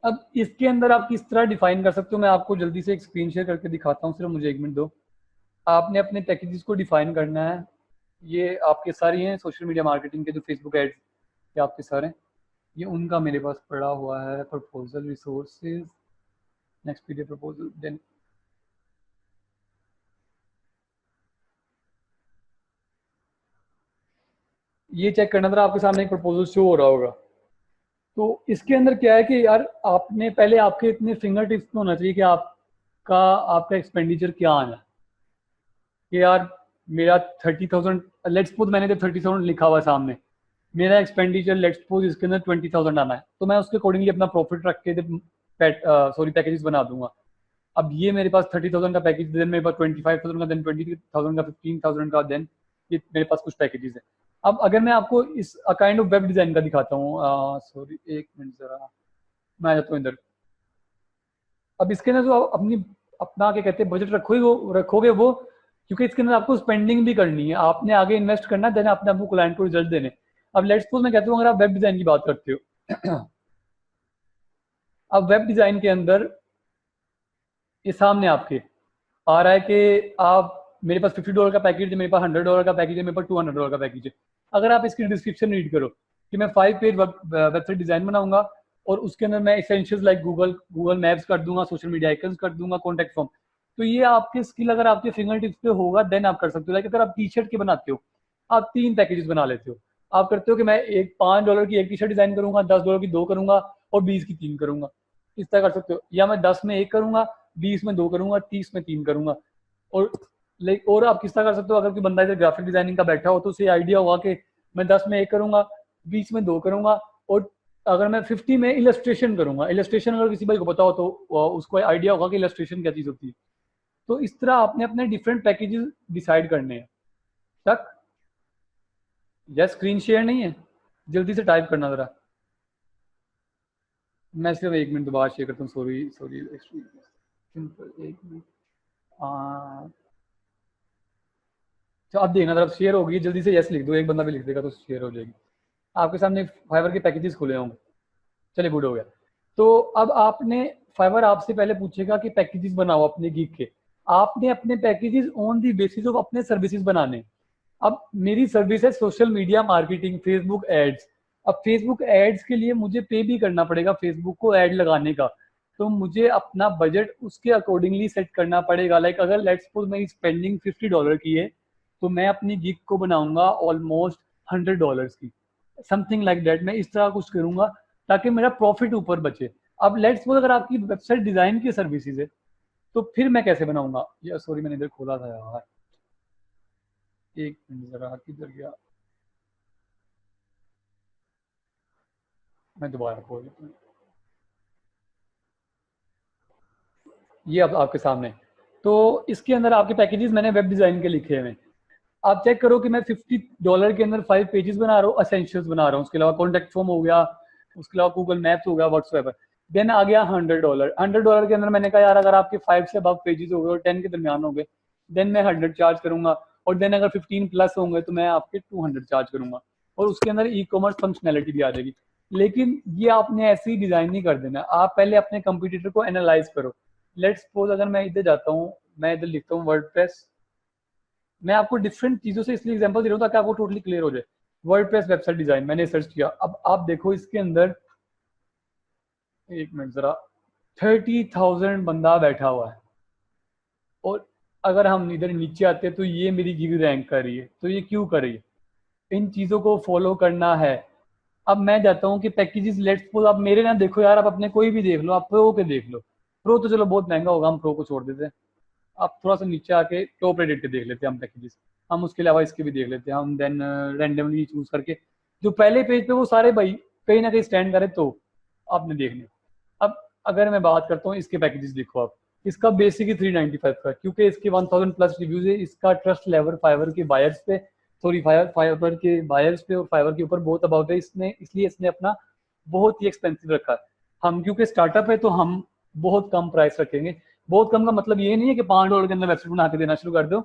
अब इसके अंदर आप किस तरह डिफाइन कर सकते हो, मैं आपको जल्दी से एक स्क्रीन शेयर करके दिखाता हूँ, सिर्फ मुझे 1 मिनट दो। आपने अपने पैकेजेस को डिफाइन करना है। ये आपके सारे हैं सोशल मीडिया मार्केटिंग के जो फेसबुक एड्स ये आपके सारे, ये उनका मेरे पास पड़ा हुआ है। Proposal, resources, next PDF proposal, then ये चेक करना था, आपके सामने एक प्रपोजल शो हो रहा होगा। तो इसके अंदर क्या है कि यार आपने पहले आपके इतने फिंगर टिप्स में होना चाहिए कि आपका एक्सपेंडिचर क्या आना है। कि यार मेरा 30,000, लेट्स सपोज मैंने जब 30,000 लिखा हुआ है सामने, मेरा एक्सपेंडिचर लेट्स सपोज इसके अंदर 20,000 आना है, तो मैं उसके अकॉर्डिंगली अपना प्रॉफिट रख के पैकेजेस बना दूंगा। अब ये मेरे पास 30,000 का पैकेज, देन मेरे पास 25,000 का, देन 20,000 का, 15,000 का, देन ये मेरे पास कुछ पैकेजेस हैं। अब अगर मैं आपको इस काइंड ऑफ वेब डिजाइन का दिखाता हूँ, सॉरी एक मिनट जरा, मैं आ जाता हूँ इधर। अब इसके अंदर जो आप अपना क्या कहते हैं बजट रखोगे वो, क्योंकि इसके अंदर आपको स्पेंडिंग भी करनी है, आपने आगे इन्वेस्ट करना है, देन आपने आपको क्लाइंट को रिजल्ट देने। अब लेट्स सपोज मैं कहता हूँ अगर आप वेब डिजाइन की बात करते हो अब वेब डिजाइन के अंदर ये सामने आपके आ रहा है कि आप, मेरे पास $50 का पैकेज है, मेरे पास $100 का पैकेज है, मेरे पास $200 का पैकेज है। अगर आप इसकी डिस्क्रिप्शन रीड करो कि मैं 5 पेज वेबसाइट डिजाइन बनाऊंगा और उसके अंदर मैं एसेंशियल्स लाइक गूगल मैप्स कर दूंगा, सोशल मीडिया आइकन्स कर दूंगा, कॉन्टैक्ट फॉर्म, तो ये आपकी स्किल अगर आपके फिंगर टिप्स पे होगा देन आप कर सकते हो। लाइक अगर आप टी शर्ट के बनाते हो, आप 3 पैकेजेस बना लेते हो, आप करते हो कि मैं एक $5 की एक टी शर्ट डिजाइन करूंगा, $10 की 2 करूंगा और 20 की 3 करूंगा, इस तरह कर सकते हो। या मैं 10 में 1 करूंगा, 20 में 2 करूंगा, 30 में 3 करूंगा। और लाइक और आप किस तरह कर सकते हो, अगर कोई बंदा इधर ग्राफिक डिजाइनिंग का बैठा हो तो उसे आइडिया होगा कि मैं 10 में 1 करूंगा, 20 में 2 करूंगा, और अगर मैं 50 में इलस्ट्रेशन करूंगा, इलस्ट्रेशन अगर किसी भाई को पता हो तो उसको आइडिया होगा कि इलस्ट्रेशन क्या चीज होती है। तो इस तरह आपने अपने डिफरेंट पैकेजेस डिसाइड करने हैं तक। या स्क्रीन शेयर नहीं है, जल्दी से टाइप करना जरा, मैं सिर्फ 1 मिनट दोबारा शेयर करता हूँ, सॉरी सॉरी, सिंपल 1 मिनट। तो अब देखना जरा शेयर होगी, जल्दी से यस लिख दो, एक बंदा भी लिख देगा तो शेयर हो जाएगी। आपके सामने फाइवर के पैकेजेस खुले होंगे, चलिए गुड हो गया। तो अब आपने, फाइवर आपसे पहले पूछेगा कि पैकेजेस बनाओ अपने गीक के, आपने अपने packages on the basis of अपने सर्विसेज बनाने। अब मेरी सर्विस है social media marketing, Facebook ads. अब फेसबुक एड्स के लिए मुझे पे भी करना पड़ेगा फेसबुक को ऐड लगाने का, तो मुझे अपना बजट उसके अकॉर्डिंगली सेट करना पड़ेगा। लाइक अगर लेट्स सपोज मेरी स्पेंडिंग $50 की है, तो मैं अपनी गिग को बनाऊंगा ऑलमोस्ट $100 की, समथिंग लाइक दैट। मैं इस तरह कुछ करूंगा ताकि मेरा प्रॉफिट ऊपर बचे। अब लेट्स सपोज अगर आपकी वेबसाइट डिजाइन की सर्विसेज है, तो फिर मैं कैसे बनाऊंगा, या सॉरी मैंने इधर खोला था यार, एक मिनट जरा, किधर गया, मैं दोबारा खोल लेता हूँ। ये अब आपके सामने, तो इसके अंदर आपके पैकेजेस मैंने वेब डिजाइन के लिखे हुए हैं। आप चेक करो कि मैं $50 के अंदर 5 पेजेस बना रहा हूँ, असेंशियल्स बना रहा हूँ, उसके अलावा कॉन्टैक्ट फॉर्म हो गया, उसके अलावा गूगल मैप्स हो गया, व्हाट्सएवर। देन आ गया $100 के अंदर मैंने कहा यार अगर आपके 5 से अब पेजेस हो गए और 10 के दरमियान हो गए, देन मैं 100 चार्ज करूंगा, और देन अगर 15 प्लस होंगे तो मैं आपके 200 चार्ज करूंगा, और उसके अंदर ई कॉमर्स फंक्शनैलिटी भी आ जाएगी। लेकिन ये आपने ऐसे ही डिजाइन नहीं कर देना, आप पहले अपने कंप्यूटर को एनालाइज करो। लेट्स सपोज अगर मैं इधर जाता हूँ, मैं इधर लिखता हूँ वर्डप्रेस, मैं आपको डिफरेंट चीजों से इसलिए एग्जांपल दे रहा हूँ ताकि आपको टोटली क्लियर हो जाए। वर्डप्रेस वेबसाइट डिजाइन मैंने सर्च किया, अब आप देखो इसके अंदर, एक मिनट जरा, 30,000 बंदा बैठा हुआ है, और अगर हम इधर नीचे आते हैं तो ये मेरी गिग रैंक कर रही है, तो ये क्यों कर रही है, इन चीजों को फॉलो करना है। अब मैं जाता हूँ कि पैकेजेस, लेट्स सपोज आप मेरे ना देखो यार, आप अपने कोई भी देख लो, आप प्रो के देख लो, प्रो तो चलो बहुत महंगा होगा, हम प्रो को छोड़ देते हैं। आप थोड़ा सा नीचे आके टॉप रेटेड के देख लेते हैं हम पैकेजेस, हम उसके अलावा इसके भी देख लेते हैं, हम देन रैंडमली चूज करके जो पहले पेज पे वो सारे भाई कहीं ना कहीं स्टैंड करे तो आपने देखने। अब अगर मैं बात करता हूँ इसके पैकेजेस, देखो आप, इसका बेसिक ही 395 का, क्योंकि इसके 1000 प्लस रिव्यूज है, इसका ट्रस्ट लेवल फाइवर के बायर्स पे, सॉरी फाइवर के बायर्स पे और फाइवर के ऊपर बहुत अबाउट है, इसने इसलिए इसने अपना बहुत ही एक्सपेंसिव रखा है। हम क्योंकि स्टार्टअप है तो हम बहुत कम प्राइस रखेंगे। बहुत कम का मतलब ये नहीं है कि $5 के अंदर वेबसाइट बना के देना शुरू कर दो,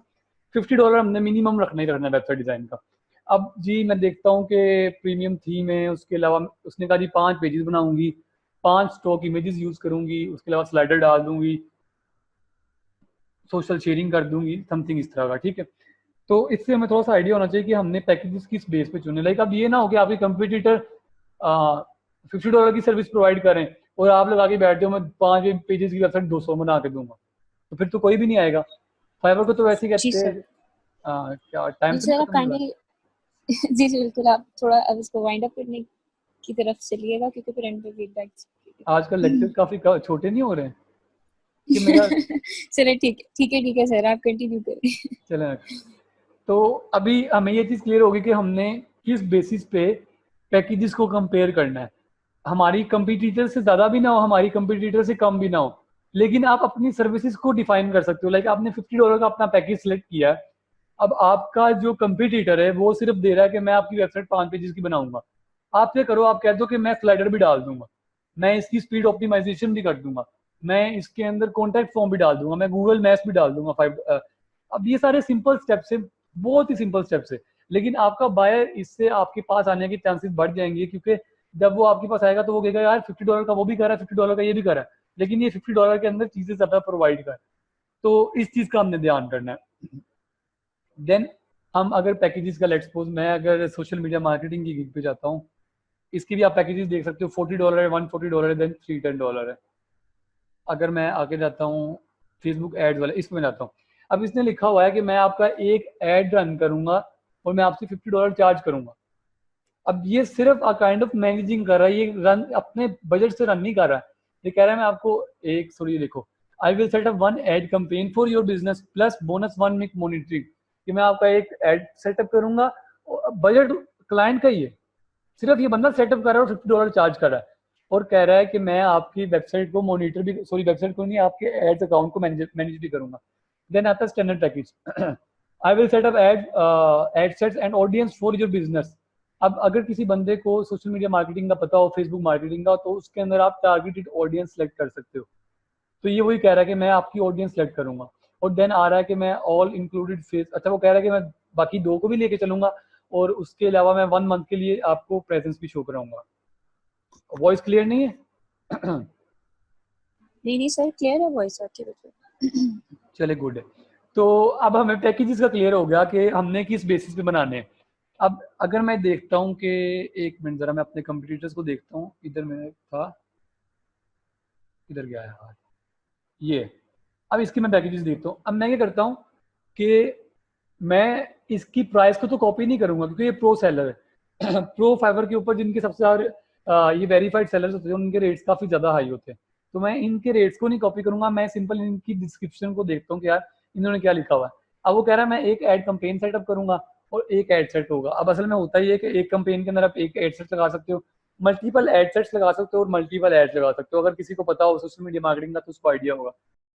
$50 हमने मिनिमम रखना ही रखना है वेबसाइट डिजाइन का। अब जी मैं देखता हूँ कि प्रीमियम थीम है, उसके अलावा उसने कहा जी 5 पेजेस बनाऊंगी, 5 स्टॉक इमेजेस यूज करूंगी, उसके अलावा स्लाइडर डाल दूंगी, सोशल शेयरिंग कर दूंगी, समथिंग इस तरह का, ठीक है। तो इससे हमें थोड़ा सा आइडिया होना चाहिए कि हमने पैकेजेस किस बेस पे चुने। लाइक अब ये ना हो कि आपके कंपटीटर $50 की सर्विस प्रोवाइड करें और आप लोग आगे बैठते हो मैं 5 पेजेस की वेबसाइट 200 बना के दूंगा, तो फिर तो कोई भी नहीं आएगा। फाइवर को तो वैसे ही जी कहते हैं सर। क्या टाइम जी तो नहीं सर आप खत्म हो रहा? काइंडली जी जी बिल्कुल, आप थोड़ा अब इसको वाइंड अप करने की तरफ चलिएगा क्योंकि फिर एंड पे फीडबैक आजकल लेक्चर काफी छोटे नहीं हो रहे हैं कि मेरा चलिए ठीक है सर, आप कंटिन्यू करें। चले। तो अभी हमें ये चीज़ क्लियर होगी कि हमने किस बेसिस पे पैकेजेस को कंपेयर करना है। हमारी कंपटीटर से ज़्यादा भी ना हो, हमारी कंपटीटर से कम भी ना हो, लेकिन आप अपनी सर्विसेज को डिफाइन कर सकते हो। लाइक आपने $50 का अपना पैकेज सेलेक्ट किया है, अब आपका जो कंपटीटर है वो सिर्फ दे रहा है कि मैं आपकी वेबसाइट 5 पेजेस की बनाऊंगा। आप क्या करो, आप कह दो कि मैं स्लाइडर भी डाल दूंगा, मैं इसकी स्पीड ऑप्टिमाइजेशन भी कर दूंगा, मैं इसके अंदर कॉन्टैक्ट फॉर्म भी डाल दूंगा, मैं गूगल मैप्स भी डाल दूंगा 5। अब ये सारे सिंपल स्टेप्स है, बहुत ही सिंपल स्टेप्स है, लेकिन आपका बायर इससे आपके पास आने के चांसेस बढ़ जाएंगे, क्योंकि जब वो आपके पास आएगा तो वो कहेगा यार $50 का वो भी कर रहा है, $50 का ये भी कर रहा है, लेकिन ये $50 के अंदर चीजें ज्यादा प्रोवाइड कर। तो इस चीज का हमने ध्यान करना है। देन हम अगर पैकेजेस का, लेट्स सपोज मैं अगर सोशल मीडिया मार्केटिंग की गिग पे जाता हूँ, इसकी भी आप पैकेजेस देख सकते हो, $40 है, $140 है, देन $310 है। अगर मैं आगे जाता हूँ फेसबुक एड्स वाले, इसमें जाता हूँ, अब इसने लिखा हुआ है कि मैं आपका एक एड रन करूंगा और मैं आपसे $50 चार्ज करूंगा। अब ये सिर्फ काइंड ऑफ मैनेजिंग कर रहा है, ये रन अपने बजट से रन नहीं कर रहा है। ये कह रहा है मैं आपको एक, सॉरी देखो, I will set up one ad campaign for your business plus bonus 1 week monitoring, कि मैं आपका एक एड सेटअप करूंगा, बजट क्लाइंट का ही है, सिर्फ ये बंदा सेटअप कर रहा है और $50 चार्ज कर रहा है, और कह रहा है कि मैं आपकी वेबसाइट को मॉनिटर भी, सॉरी वेबसाइट को नहीं, आपके एड्स अकाउंट को मैनेज भी करूंगा। देन आता है standard package, I will set up ad sets and audience for your business. अब अगर किसी बंदे को सोशल मीडिया मार्केटिंग का पता हो, फेसबुक मार्केटिंग का, तो उसके अंदर आप टारगेटेड ऑडियंस सेलेक्ट कर सकते हो। तो ये वही कह रहा है कि मैं आपकी ऑडियंस सेलेक्ट करूंगा, और देन आ रहा है कि मैं ऑल इंक्लूडेड फेस, अच्छा वो कह रहा है कि मैं बाकी 2 को भी लेके चलूंगा, और उसके अलावा मैं 1 मंथ के लिए आपको प्रेजेंस भी शो कराऊंगा। वॉइस क्लियर नहीं है? नहीं सर, क्लियर है वॉइस आपकी बिल्कुल। चले गुड है। तो अब हमें पैकेजेस का क्लियर हो गया कि हमने किस बेसिस पे बनाने हैं। अब अगर मैं देखता हूँ कि, एक मिनट जरा मैं अपने कंपटीटर्स को देखता हूँ, इधर मैंने था, इधर गया है यार ये। अब इसकी मैं पैकेजेस देखता हूँ, अब मैं क्या करता हूँ कि मैं इसकी प्राइस को तो कॉपी नहीं करूंगा, क्योंकि ये प्रो सेलर है। प्रो फाइवर के ऊपर जिनके सबसे ज्यादा ये वेरीफाइड सेलर्स होते हैं, उनके रेट्स काफी ज्यादा हाई होते हैं, तो मैं इनके रेट्स को नहीं कॉपी करूंगा, मैं सिंपल इनकी डिस्क्रिप्शन को देखता हूँ कि यार इन्होंने क्या लिखा हुआ है। अब वो कह रहा है मैं एक एड कंपेन सेटअप करूंगा और एक एड सेट होगा। अब असल में होता ही है कि एक कंपेन के अंदर आप एक एड सेट लगा सकते हो, मल्टीपल एड सेट्स लगा सकते हो और मल्टीपल एड्स लगा सकते हो। अगर किसी को पता हो सोशल मीडिया मार्केटिंग का तो उसको आइडिया होगा।